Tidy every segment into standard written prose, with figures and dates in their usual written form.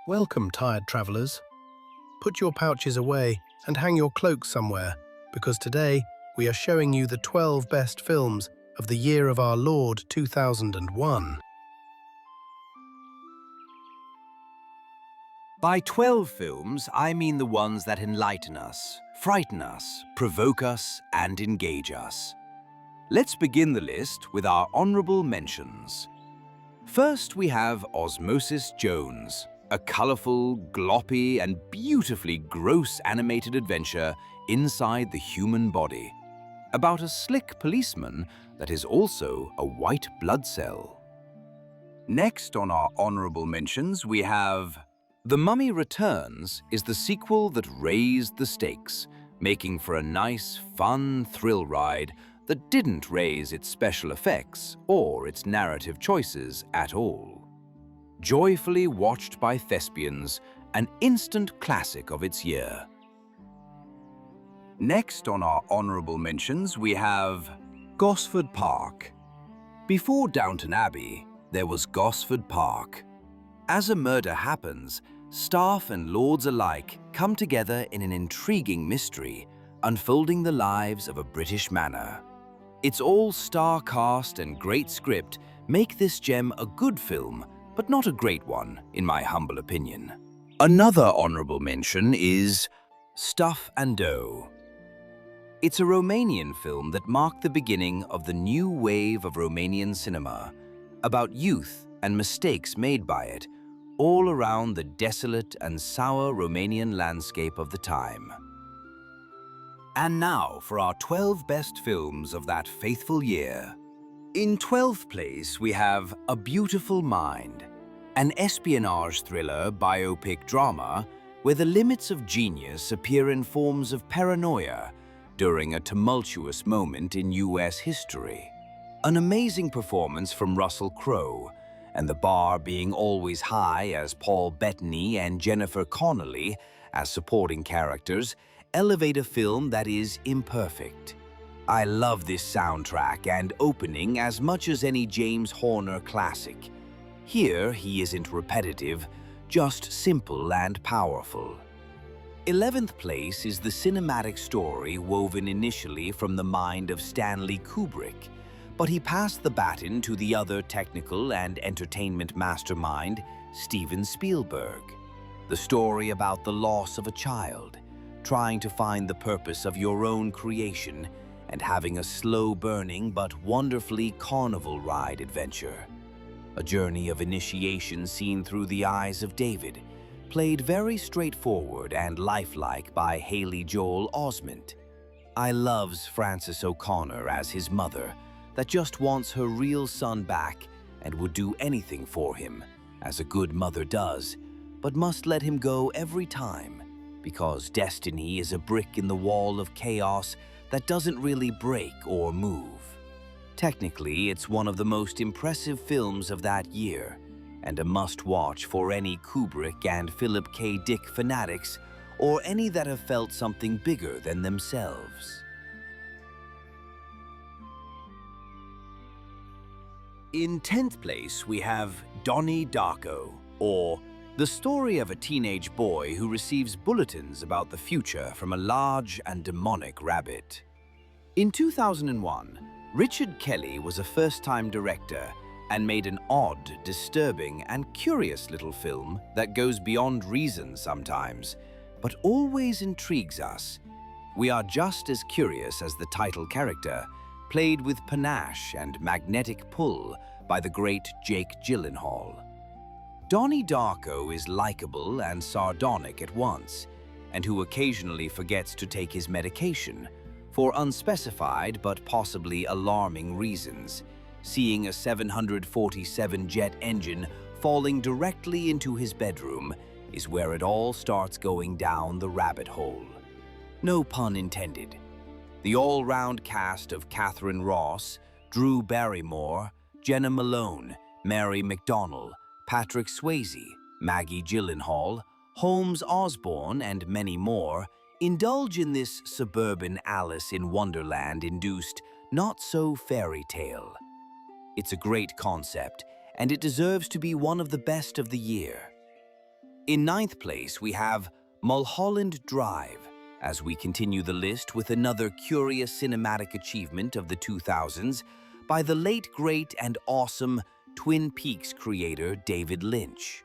Welcome, tired travelers. Put your pouches away and hang your cloaks somewhere, because today we are showing you the 12 best films of the year of our Lord 2001. By 12 films, I mean the ones that enlighten us, frighten us, provoke us, and engage us. Let's begin the list with our honorable mentions. First, we have Osmosis Jones, a colorful, gloppy, and beautifully gross animated adventure inside the human body, about a slick policeman that is also a white blood cell. Next on our honorable mentions, we have The Mummy Returns is the sequel that raised the stakes, making for a nice, fun thrill ride that didn't raise its special effects or its narrative choices at all. Joyfully watched by thespians, an instant classic of its year. Next on our honorable mentions, we have Gosford Park. Before Downton Abbey, there was Gosford Park. As a murder happens, staff and lords alike come together in an intriguing mystery, unfolding the lives of a British manor. Its all-star cast and great script make this gem a good film, but not a great one, in my humble opinion. Another honorable mention is Stuff and Dough. It's a Romanian film that marked the beginning of the new wave of Romanian cinema, about youth and mistakes made by it, all around the desolate and sour Romanian landscape of the time. And now for our 12 best films of that faithful year. In 12th place, we have A Beautiful Mind, an espionage thriller biopic drama where the limits of genius appear in forms of paranoia during a tumultuous moment in US history. An amazing performance from Russell Crowe, and the bar being always high as Paul Bettany and Jennifer Connelly as supporting characters elevate a film that is imperfect. I love this soundtrack and opening as much as any James Horner classic. Here, he isn't repetitive, just simple and powerful. 11th place is the cinematic story woven initially from the mind of Stanley Kubrick, but he passed the baton to the other technical and entertainment mastermind, Steven Spielberg. The story about the loss of a child, trying to find the purpose of your own creation, and having a slow-burning but wonderfully carnival ride adventure. A journey of initiation seen through the eyes of David, played very straightforward and lifelike by Haley Joel Osment. I loves Frances O'Connor as his mother, that just wants her real son back and would do anything for him, as a good mother does, but must let him go every time, because destiny is a brick in the wall of chaos that doesn't really break or move. Technically, it's one of the most impressive films of that year, and a must-watch for any Kubrick and Philip K. Dick fanatics, or any that have felt something bigger than themselves. In 10th place, we have Donnie Darko, or the story of a teenage boy who receives bulletins about the future from a large and demonic rabbit. In 2001, Richard Kelly was a first-time director and made an odd, disturbing, and curious little film that goes beyond reason sometimes, but always intrigues us. We are just as curious as the title character, played with panache and magnetic pull by the great Jake Gyllenhaal. Donnie Darko is likable and sardonic at once, and who occasionally forgets to take his medication, for unspecified but possibly alarming reasons, seeing a 747 jet engine falling directly into his bedroom is where it all starts going down the rabbit hole. No pun intended. The all-round cast of Catherine Ross, Drew Barrymore, Jenna Malone, Mary McDonnell, Patrick Swayze, Maggie Gyllenhaal, Holmes Osborne, and many more indulge in this suburban Alice in Wonderland-induced not-so-fairy tale. It's a great concept, and it deserves to be one of the best of the year. In ninth place, we have Mulholland Drive, as we continue the list with another curious cinematic achievement of the 2000s by the late great and awesome Twin Peaks creator David Lynch.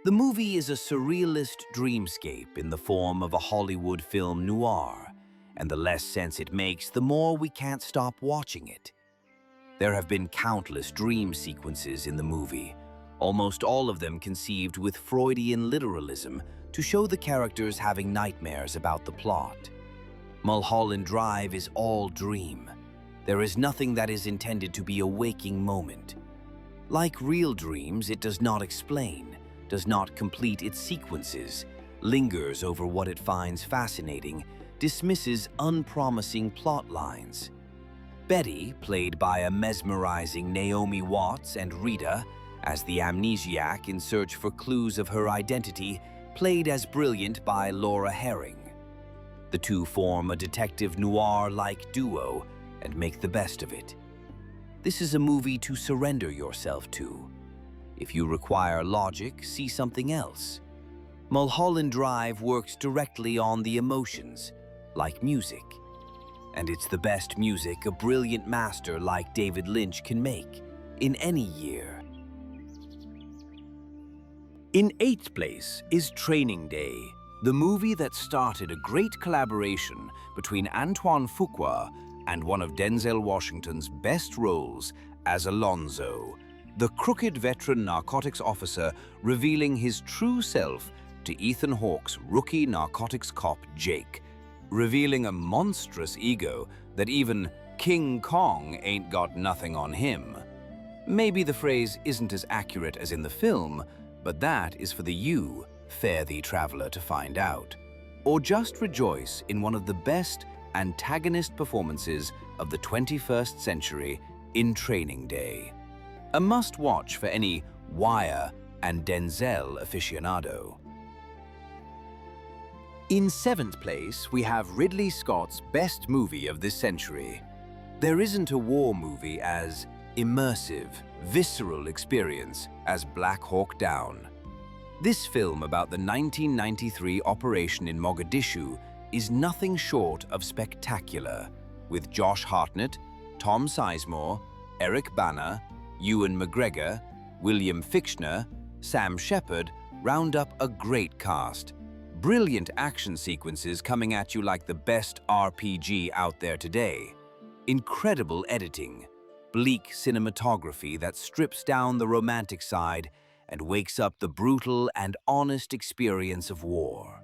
The movie is a surrealist dreamscape in the form of a Hollywood film noir, and the less sense it makes, the more we can't stop watching it. There have been countless dream sequences in the movie, almost all of them conceived with Freudian literalism to show the characters having nightmares about the plot. Mulholland Drive is all dream. There is nothing that is intended to be a waking moment. Like real dreams, it does not explain, does not complete its sequences, lingers over what it finds fascinating, dismisses unpromising plot lines. Betty, played by a mesmerizing Naomi Watts, and Rita, as the amnesiac in search for clues of her identity, played as brilliant by Laura Herring. The two form a detective noir-like duo and make the best of it. This is a movie to surrender yourself to. If you require logic, see something else. Mulholland Drive works directly on the emotions, like music. And it's the best music a brilliant master like David Lynch can make in any year. In eighth place is Training Day, the movie that started a great collaboration between Antoine Fuqua and one of Denzel Washington's best roles as Alonzo, the crooked veteran narcotics officer revealing his true self to Ethan Hawke's rookie narcotics cop Jake, revealing a monstrous ego that even King Kong ain't got nothing on him. Maybe the phrase isn't as accurate as in the film, but that is for the you, fare thee traveler, to find out. Or just rejoice in one of the best antagonist performances of the 21st century in Training Day. A must-watch for any Wire and Denzel aficionado. In seventh place, we have Ridley Scott's best movie of this century. There isn't a war movie as immersive, visceral experience as Black Hawk Down. This film about the 1993 operation in Mogadishu is nothing short of spectacular, with Josh Hartnett, Tom Sizemore, Eric Bana, Ewan McGregor, William Fichtner, Sam Shepard round up a great cast. Brilliant action sequences coming at you like the best RPG out there today. Incredible editing. Bleak cinematography that strips down the romantic side and wakes up the brutal and honest experience of war.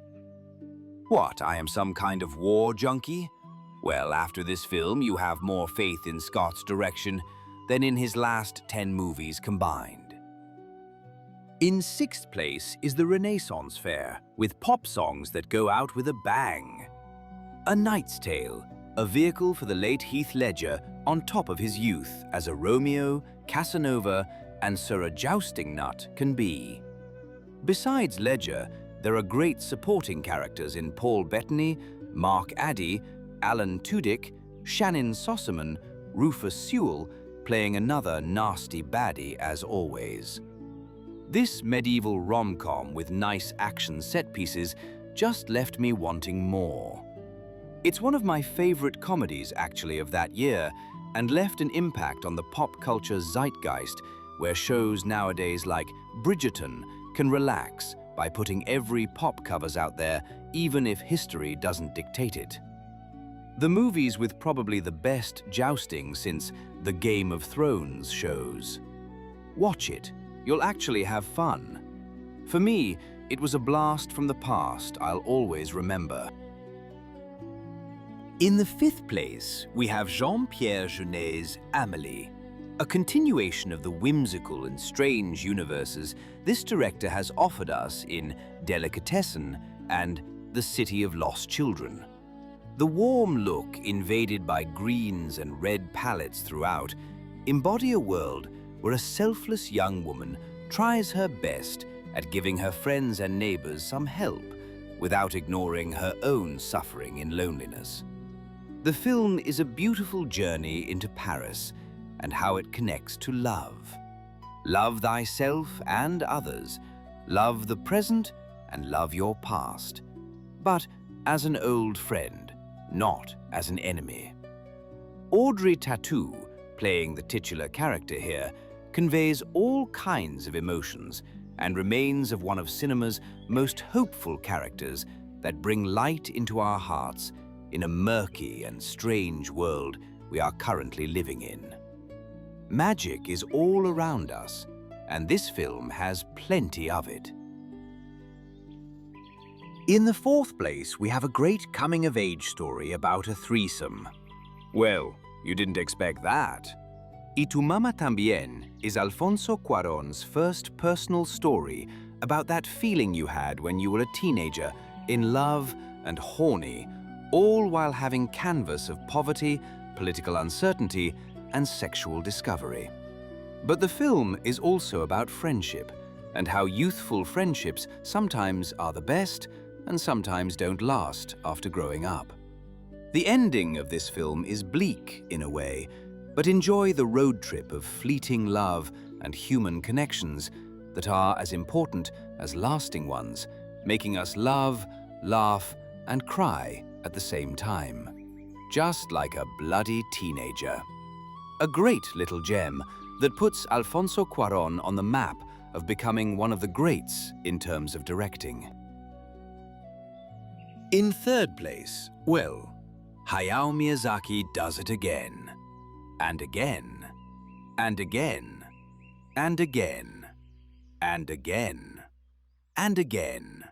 What, I am some kind of war junkie? Well, after this film, you have more faith in Scott's direction than in his last 10 movies combined. In sixth place is The Renaissance Fair, with pop songs that go out with a bang. A Knight's Tale, a vehicle for the late Heath Ledger on top of his youth as a Romeo, Casanova, and Sir a Jousting Nut can be. Besides Ledger, there are great supporting characters in Paul Bettany, Mark Addy, Alan Tudyk, Shannon Sossamon, Rufus Sewell, playing another nasty baddie as always. This medieval rom-com with nice action set pieces just left me wanting more. It's one of my favorite comedies actually of that year, and left an impact on the pop culture zeitgeist, where shows nowadays like Bridgerton can relax by putting every pop covers out there, even if history doesn't dictate it. The movies with probably the best jousting since the Game of Thrones shows. Watch it, you'll actually have fun. For me, it was a blast from the past I'll always remember. In the fifth place, we have Jean-Pierre Jeunet's Amélie. A continuation of the whimsical and strange universes this director has offered us in Delicatessen and The City of Lost Children. The warm look, invaded by greens and red palettes throughout, embody a world where a selfless young woman tries her best at giving her friends and neighbors some help without ignoring her own suffering in loneliness. The film is a beautiful journey into Paris and how it connects to love. Love thyself and others, Love the present and love your past, but as an old friend, not as an enemy. Audrey Tautou, playing the titular character here, conveys all kinds of emotions and remains of one of cinema's most hopeful characters that bring light into our hearts in a murky and strange world we are currently living in. Magic is all around us, and this film has plenty of it. In the fourth place, we have a great coming-of-age story about a threesome. Well, you didn't expect that. Y Tu Mama Tambien is Alfonso Cuarón's first personal story about that feeling you had when you were a teenager, in love and horny, all while having canvas of poverty, political uncertainty, and sexual discovery. But the film is also about friendship, and how youthful friendships sometimes are the best and sometimes don't last after growing up. The ending of this film is bleak in a way, but enjoy the road trip of fleeting love and human connections that are as important as lasting ones, making us love, laugh, and cry at the same time. Just like a bloody teenager. A great little gem that puts Alfonso Cuarón on the map of becoming one of the greats in terms of directing. In third place, well, Hayao Miyazaki does it again. And again. And again. And again. And again. And again.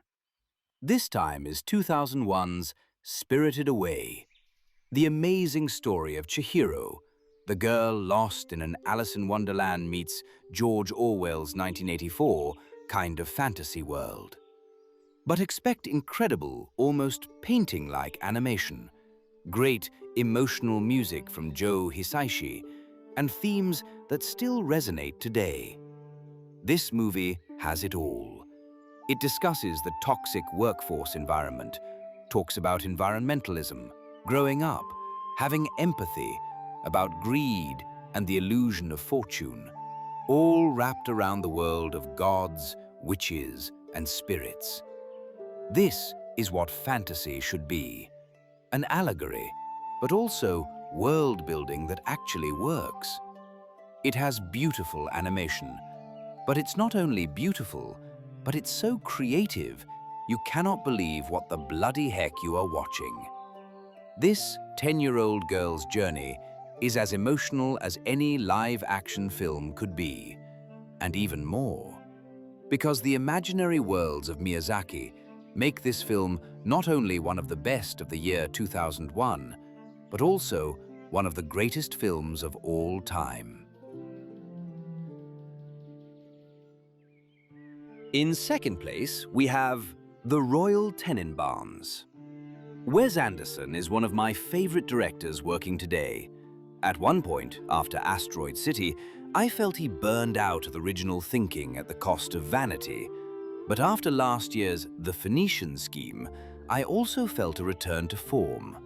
This time is 2001's Spirited Away, the amazing story of Chihiro, the girl lost in an Alice in Wonderland meets George Orwell's 1984 kind of fantasy world. But expect incredible, almost painting-like animation, great emotional music from Joe Hisaishi, and themes that still resonate today. This movie has it all. It discusses the toxic workforce environment, talks about environmentalism, growing up, having empathy, about greed and the illusion of fortune, all wrapped around the world of gods, witches, and spirits. This is what fantasy should be, an allegory, but also world-building that actually works. It has beautiful animation, but it's not only beautiful, but it's so creative, you cannot believe what the bloody heck you are watching. This 10-year-old girl's journey is as emotional as any live-action film could be, and even more. Because the imaginary worlds of Miyazaki make this film not only one of the best of the year 2001, but also one of the greatest films of all time. In second place, we have The Royal Tenenbaums. Wes Anderson is one of my favorite directors working today. At one point, after Asteroid City, I felt he burned out of original thinking at the cost of vanity. But after last year's The Phoenician Scheme, I also felt a return to form.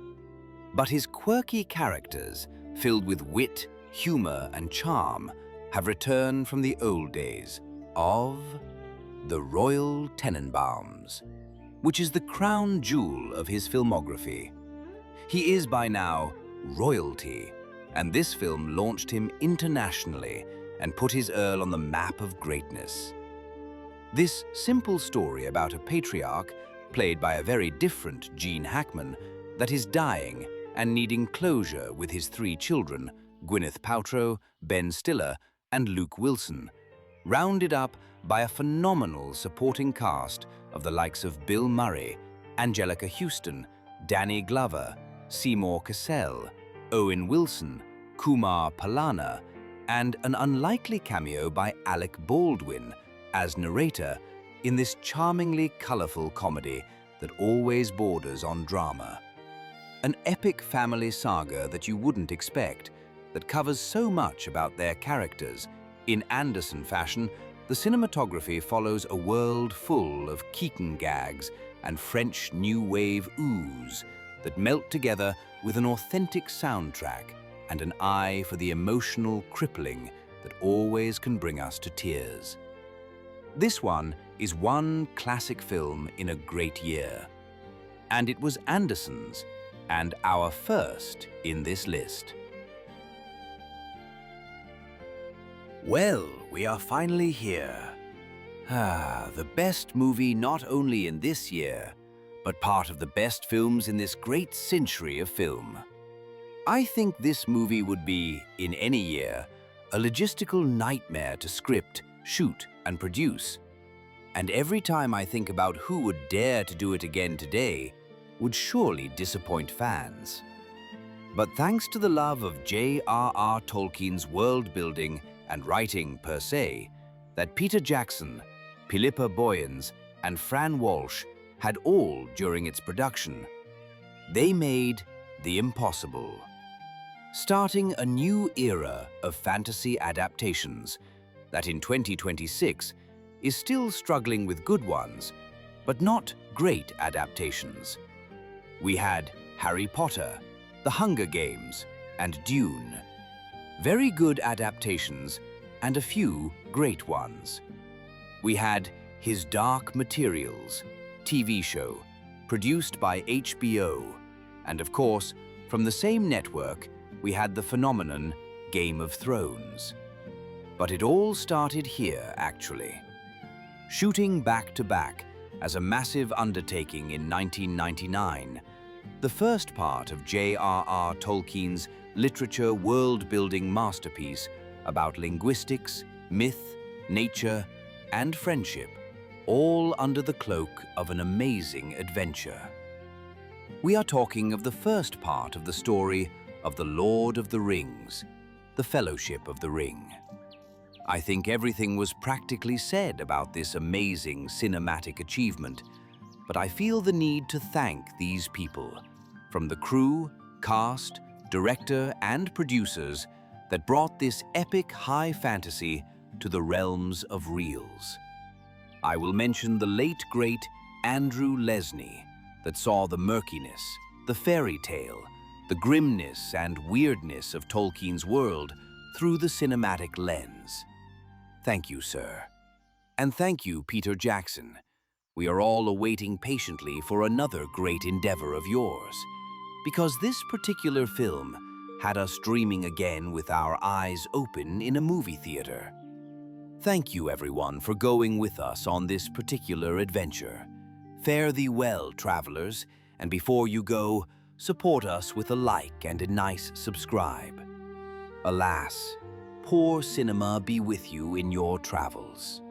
But his quirky characters, filled with wit, humor, and charm, have returned from the old days of The Royal Tenenbaums, which is the crown jewel of his filmography. He is by now royalty, and this film launched him internationally and put his Earl on the map of greatness. This simple story about a patriarch, played by a very different Gene Hackman, that is dying and needing closure with his 3 children, Gwyneth Paltrow, Ben Stiller, and Luke Wilson, rounded up by a phenomenal supporting cast of the likes of Bill Murray, Angelica Houston, Danny Glover, Seymour Cassell, Owen Wilson, Kumar Palana, and an unlikely cameo by Alec Baldwin as narrator in this charmingly colorful comedy that always borders on drama. An epic family saga that you wouldn't expect, that covers so much about their characters. In Anderson fashion, the cinematography follows a world full of Keaton gags and French New Wave ooze that melt together with an authentic soundtrack and an eye for the emotional crippling that always can bring us to tears. This one is one classic film in a great year. And it was Anderson's, and our first in this list. Well, we are finally here. The best movie not only in this year, but part of the best films in this great century of film. I think this movie would be, in any year, a logistical nightmare to script, shoot, and produce. And every time I think about who would dare to do it again today, would surely disappoint fans. But thanks to the love of J.R.R. Tolkien's world building and writing per se, that Peter Jackson, Philippa Boyens, and Fran Walsh had all during its production, they made the impossible. Starting a new era of fantasy adaptations that in 2026 is still struggling with good ones, but not great adaptations. We had Harry Potter, The Hunger Games, and Dune. Very good adaptations and a few great ones. We had His Dark Materials, TV show, produced by HBO, and of course, from the same network, we had the phenomenon Game of Thrones. But it all started here, actually. Shooting back-to-back as a massive undertaking in 1999, the first part of J.R.R. Tolkien's literature world-building masterpiece about linguistics, myth, nature, and friendship, all under the cloak of an amazing adventure. We are talking of the first part of the story of The Lord of the Rings, The Fellowship of the Ring. I think everything was practically said about this amazing cinematic achievement, but I feel the need to thank these people, from the crew, cast, director, and producers that brought this epic high fantasy to the realms of reals. I will mention the late, great Andrew Lesnie that saw the murkiness, the fairy tale, the grimness and weirdness of Tolkien's world through the cinematic lens. Thank you, sir. And thank you, Peter Jackson. We are all awaiting patiently for another great endeavor of yours, because this particular film had us dreaming again with our eyes open in a movie theater. Thank you, everyone, for going with us on this particular adventure. Fare thee well, travelers, and before you go, support us with a like and a nice subscribe. Alas, poor cinema be with you in your travels.